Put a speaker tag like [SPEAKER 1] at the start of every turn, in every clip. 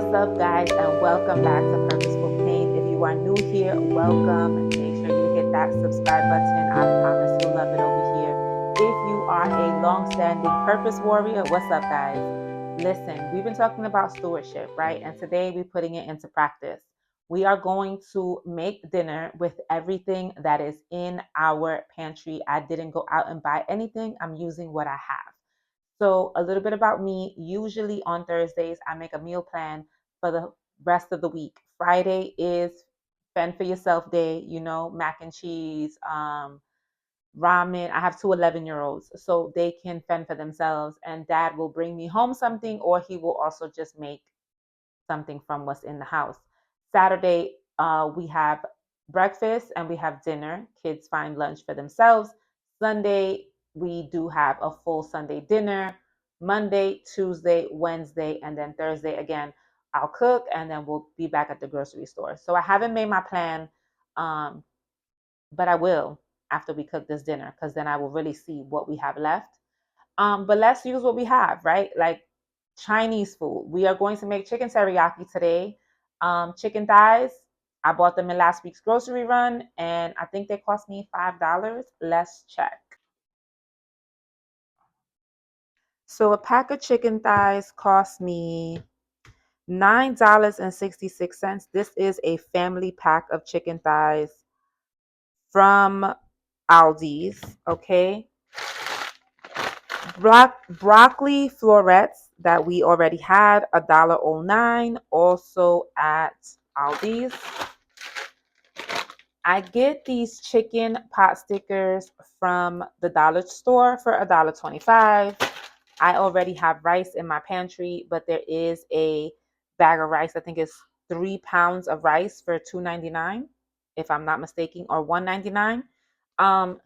[SPEAKER 1] What's up, guys, and welcome back to Purposeful Pain. If you are new here, welcome. Make sure you hit that subscribe button. I promise you'll love it over here. If you are a long-standing purpose warrior, what's up, guys? Listen, we've been talking about stewardship, right? And today we're putting it into practice. We are going to make dinner with everything that is in our pantry. I didn't go out and buy anything. I'm using what I have. So, a little bit about me. Usually on Thursdays, I make a meal plan for the rest of the week. Friday is fend for yourself day, mac and cheese, ramen. I have two 11-year-olds, so they can fend for themselves. And dad will bring me home something, or he will also just make something from what's in the house. Saturday, we have breakfast and we have dinner. Kids find lunch for themselves. Sunday, we do have a full Sunday dinner. Monday, Tuesday, Wednesday, and then Thursday again, I'll cook and then we'll be back at the grocery store. So I haven't made my plan, um, but I will after we cook this dinner because then I will really see what we have left. But let's use what we have, right? Like Chinese food. We are going to make chicken teriyaki today. Chicken thighs. I bought them in last week's grocery run, and I think they cost me $5. Let's check. So a pack of chicken thighs cost me $9.66. This is a family pack of chicken thighs from Aldi's. Okay. Broccoli florets that we already had, $1.09, also at Aldi's. I get these chicken pot stickers from the dollar store for $1.25. I already have rice in my pantry, but there is a bag of rice. I think it's 3 pounds of rice for $2.99, if I'm not mistaken, or $1.99.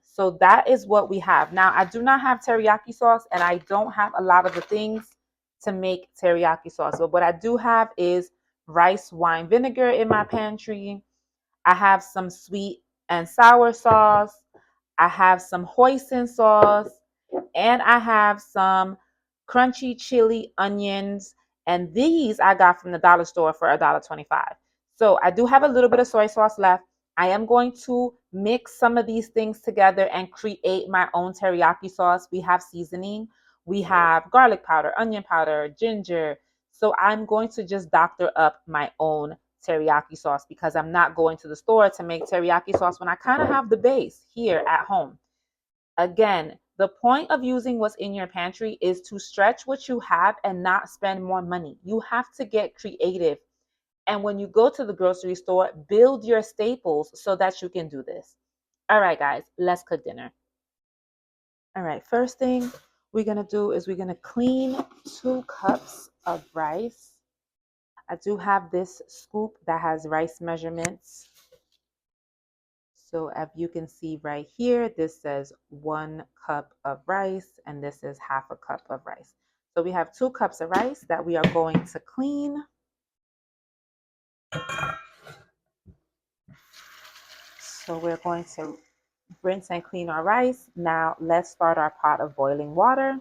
[SPEAKER 1] So that is what we have. Now, I do not have teriyaki sauce, and I don't have a lot of the things to make teriyaki sauce. But what I do have is rice wine vinegar in my pantry. I have some sweet and sour sauce. I have some hoisin sauce, and I have some crunchy chili onions. And these I got from the dollar store for $1.25. So I do have a little bit of soy sauce left. I am going to mix some of these things together and create my own teriyaki sauce. We have seasoning, we have garlic powder, onion powder, ginger. So I'm going to just doctor up my own teriyaki sauce because I'm not going to the store to make teriyaki sauce when I kind of have the base here at home. Again, the point of using what's in your pantry is to stretch what you have and not spend more money. You have to get creative. And when you go to the grocery store, build your staples so that you can do this. All right, guys, let's cook dinner. All right, first thing we're going to do is we're going to clean 2 cups of rice. I do have this scoop that has rice measurements. So as you can see right here, this says 1 cup of rice, and this is half a cup of rice. So we have 2 cups of rice that we are going to clean. So we're going to rinse and clean our rice. Now let's start our pot of boiling water.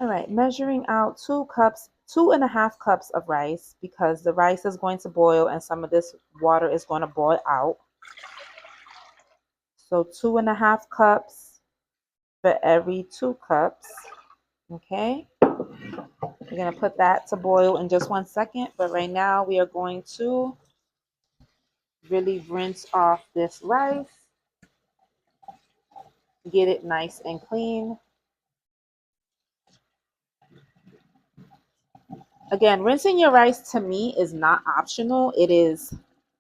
[SPEAKER 1] All right, measuring out 2 cups, 2.5 cups of rice because the rice is going to boil and some of this water is going to boil out. So 2.5 cups for every 2 cups. Okay. We're going to put that to boil in just 1 second. But right now we are going to really rinse off this rice. Get it nice and clean. Again, rinsing your rice to me is not optional. It is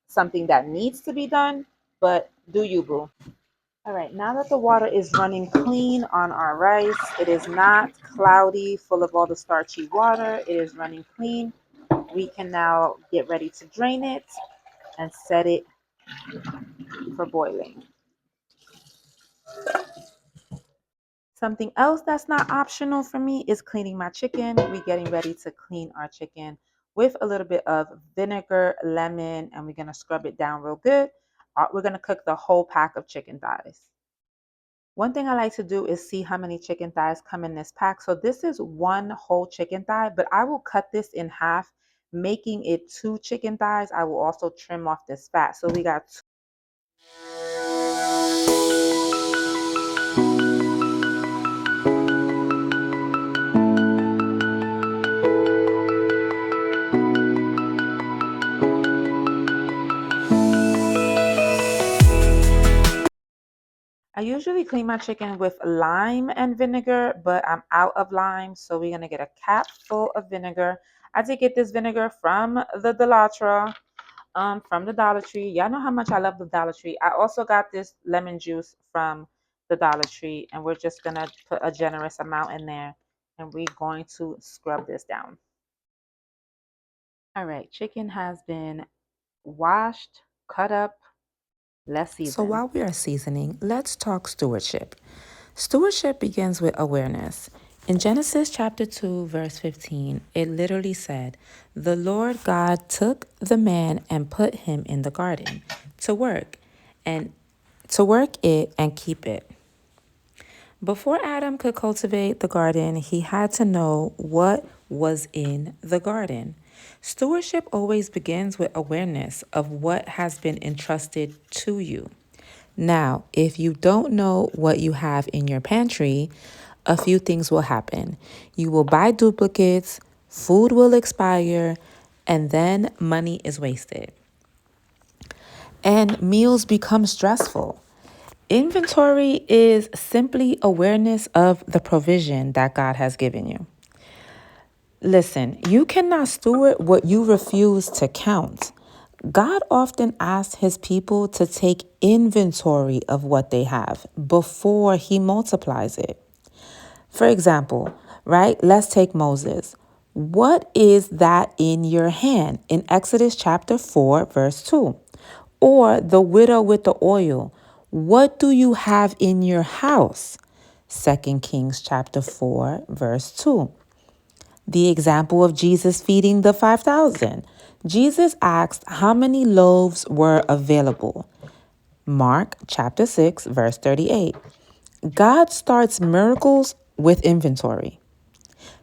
[SPEAKER 1] something that needs to be done, but do you, boo? All right, now that the water is running clean on our rice, it is not cloudy, full of all the starchy water. It is running clean. We can now get ready to drain it and set it for boiling. Something else that's not optional for me is cleaning my chicken. We're getting ready to clean our chicken with a little bit of vinegar, lemon, and we're going to scrub it down real good. We're going to cook the whole pack of chicken thighs. One thing I like to do is see how many chicken thighs come in this pack. So this is one whole chicken thigh, but I will cut this in half making it 2 chicken thighs, I will also trim off this fat. So we got I usually clean my chicken with lime and vinegar, but I'm out of lime, so we're gonna get a cap full of vinegar. I did get this vinegar from the Delatra, from the Dollar Tree. Y'all know how much I love the Dollar Tree. I also got this lemon juice from the Dollar Tree, and we're just gonna put a generous amount in there, and we're going to scrub this down. All right, chicken has been washed, cut up. Let's season.
[SPEAKER 2] So while we are seasoning, let's talk stewardship. Stewardship begins with awareness. In Genesis chapter 2, verse 15, it literally said, "The Lord God took the man and put him in the garden to work it and keep it." Before Adam could cultivate the garden, he had to know what was in the garden. Stewardship always begins with awareness of what has been entrusted to you. Now, if you don't know what you have in your pantry, a few things will happen. You will buy duplicates, food will expire, and then money is wasted. And meals become stressful. Inventory is simply awareness of the provision that God has given you. Listen, you cannot steward what you refuse to count. God often asks his people to take inventory of what they have before he multiplies it. For example, right? Let's take Moses. What is that in your hand? In Exodus chapter 4, verse 2. Or the widow with the oil. What do you have in your house? 2 Kings chapter 4, verse 2. The example of Jesus feeding the 5,000. Jesus asked how many loaves were available. Mark chapter 6, verse 38. God starts miracles with inventory.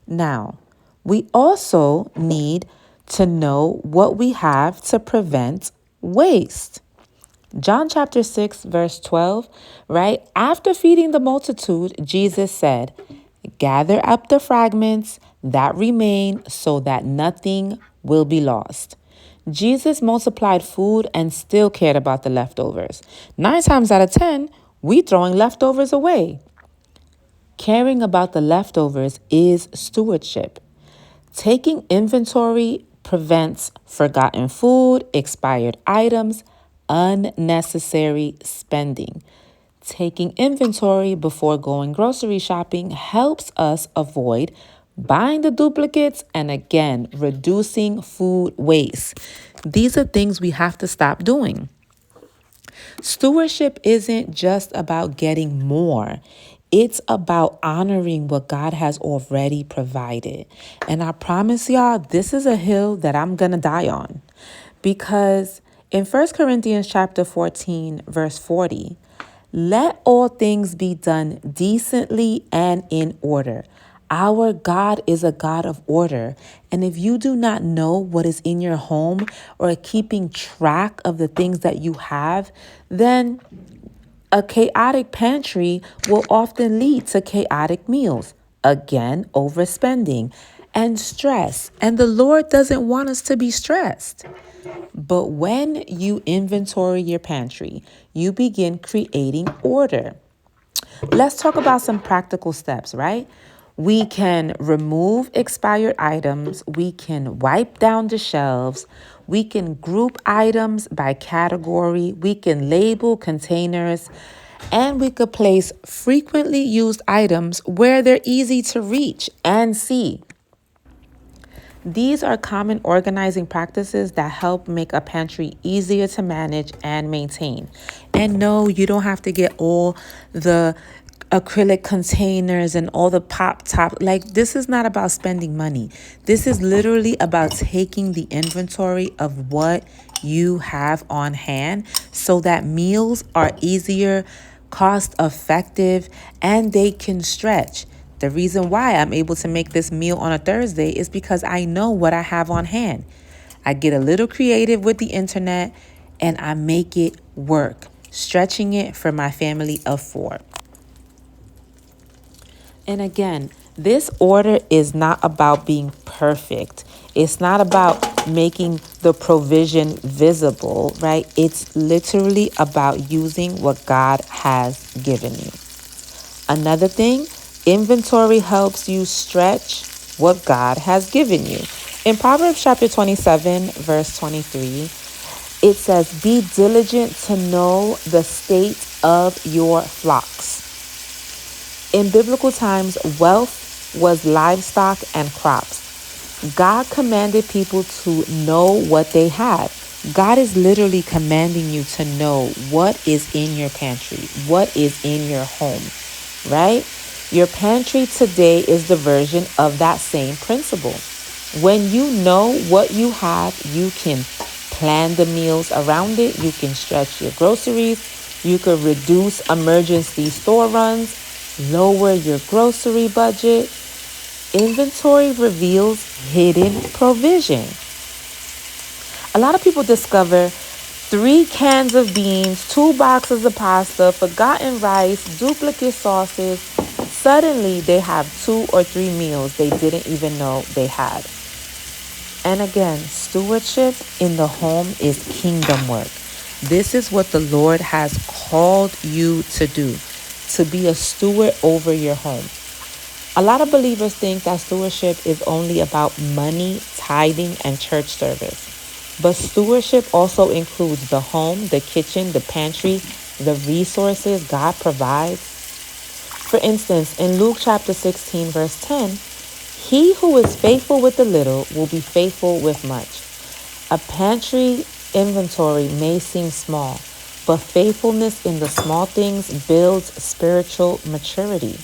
[SPEAKER 2] Now, we also need to know what we have to prevent waste. John chapter 6, verse 12, right? After feeding the multitude, Jesus said, "Gather up the fragments that remain so that nothing will be lost." Jesus multiplied food and still cared about the leftovers. 9 times out of 10, we throwing leftovers away. Caring about the leftovers is stewardship. Taking inventory prevents forgotten food, expired items, unnecessary spending. Taking inventory before going grocery shopping helps us avoid buying the duplicates and again, reducing food waste. These are things we have to stop doing. Stewardship isn't just about getting more. It's about honoring what God has already provided. And I promise y'all, this is a hill that I'm going to die on. Because in 1 Corinthians chapter 14, verse 40, let all things be done decently and in order. Our God is a God of order. And if you do not know what is in your home or keeping track of the things that you have, then a chaotic pantry will often lead to chaotic meals. Again, overspending and stress. And the Lord doesn't want us to be stressed. But when you inventory your pantry, you begin creating order. Let's talk about some practical steps, right? We can remove expired items. We can wipe down the shelves. We can group items by category. We can label containers. And we could place frequently used items where they're easy to reach and see. These are common organizing practices that help make a pantry easier to manage and maintain. And no, you don't have to get all the acrylic containers and all the pop top. Like, this is not about spending money. This is literally about taking the inventory of what you have on hand so that meals are easier, cost effective, and they can stretch. The reason why I'm able to make this meal on a Thursday is because I know what I have on hand. I get a little creative with the internet and I make it work, stretching it for my family of 4. And again, this order is not about being perfect. It's not about making the provision visible, right? It's literally about using what God has given you. Another thing, inventory helps you stretch what God has given you. In Proverbs chapter 27, verse 23, it says, "Be diligent to know the state of your flocks." In biblical times, wealth was livestock and crops. God commanded people to know what they had. God is literally commanding you to know what is in your pantry, what is in your home, right? Your pantry today is the version of that same principle. When you know what you have, you can plan the meals around it. You can stretch your groceries. You could reduce emergency store runs, lower your grocery budget. Inventory reveals hidden provision. A lot of people discover 3 cans of beans, 2 boxes of pasta, forgotten rice, duplicate sauces. Suddenly, they have 2 or 3 meals they didn't even know they had. And again, stewardship in the home is kingdom work. This is what the Lord has called you to do, to be a steward over your home. A lot of believers think that stewardship is only about money, tithing, and church service. But stewardship also includes the home, the kitchen, the pantry, the resources God provides. For instance, in Luke chapter 16, verse 10, "He who is faithful with the little will be faithful with much." A pantry inventory may seem small, but faithfulness in the small things builds spiritual maturity.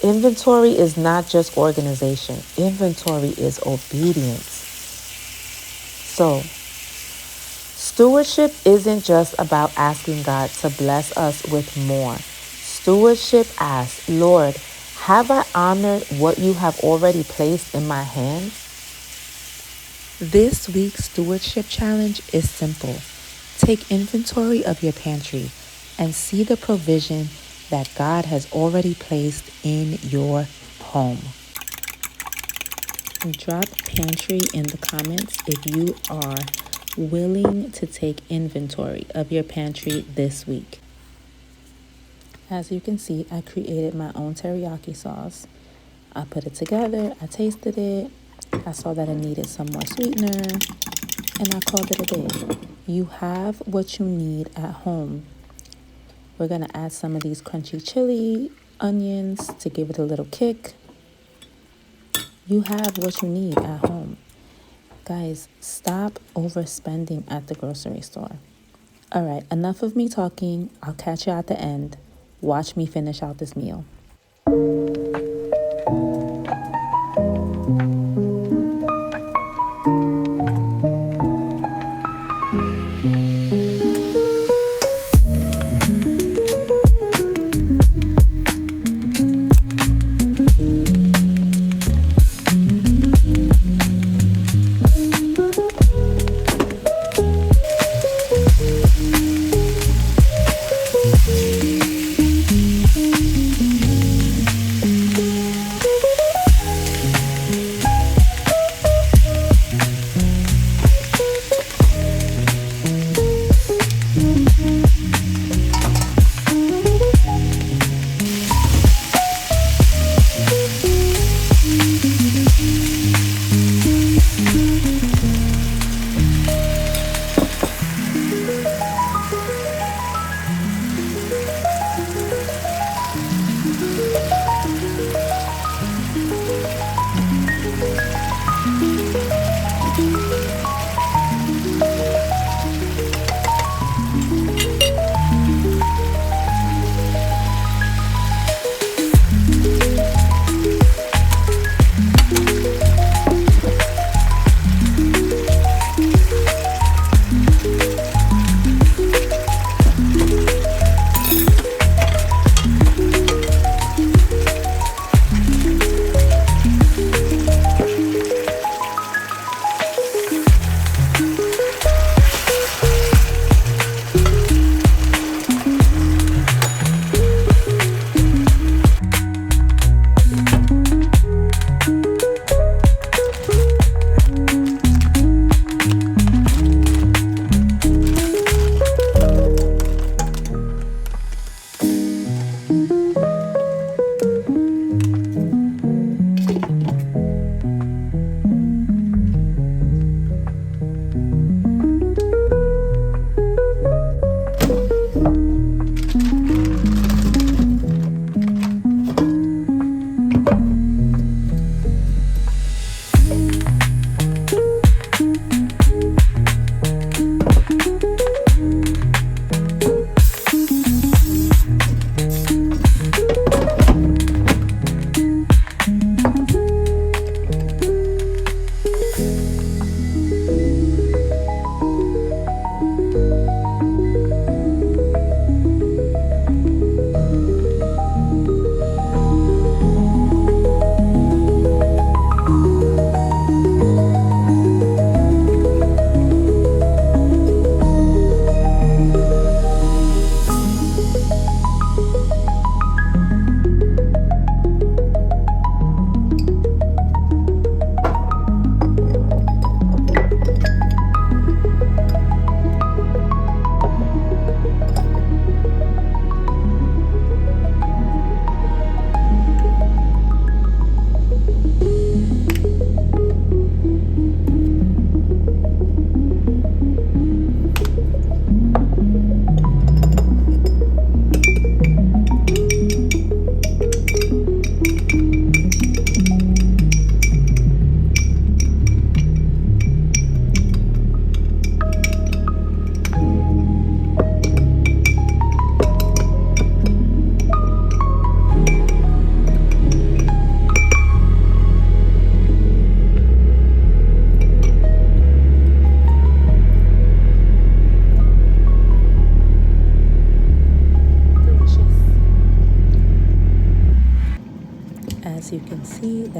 [SPEAKER 2] Inventory is not just organization. Inventory is obedience. So, stewardship isn't just about asking God to bless us with more. Stewardship asks, "Lord, have I honored what you have already placed in my hands?" This week's stewardship challenge is simple. Take inventory of your pantry and see the provision that God has already placed in your home. Drop pantry in the comments if you are willing to take inventory of your pantry this week. As you can see, I created my own teriyaki sauce. I put it together, I tasted it, I saw that it needed some more sweetener, and I called it a day. You have what you need at home. We're gonna add some of these crunchy chili onions to give it a little kick. You have what you need at home. Guys, stop overspending at the grocery store. All right, enough of me talking. I'll catch you at the end. Watch me finish out this meal.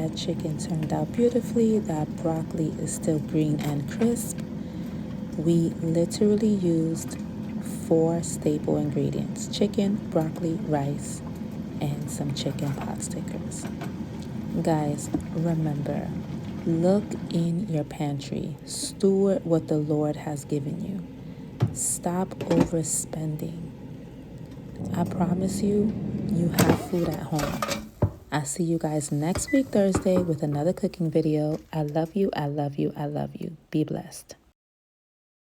[SPEAKER 2] That chicken turned out beautifully. That broccoli is still green and crisp. We literally used 4 staple ingredients: chicken, broccoli, rice, and some chicken pot stickers. Guys, remember, look in your pantry. Steward what the Lord has given you. Stop overspending. I promise you, you have food at home. I'll see you guys next week, Thursday, with another cooking video. I love you. I love you. I love you. Be blessed.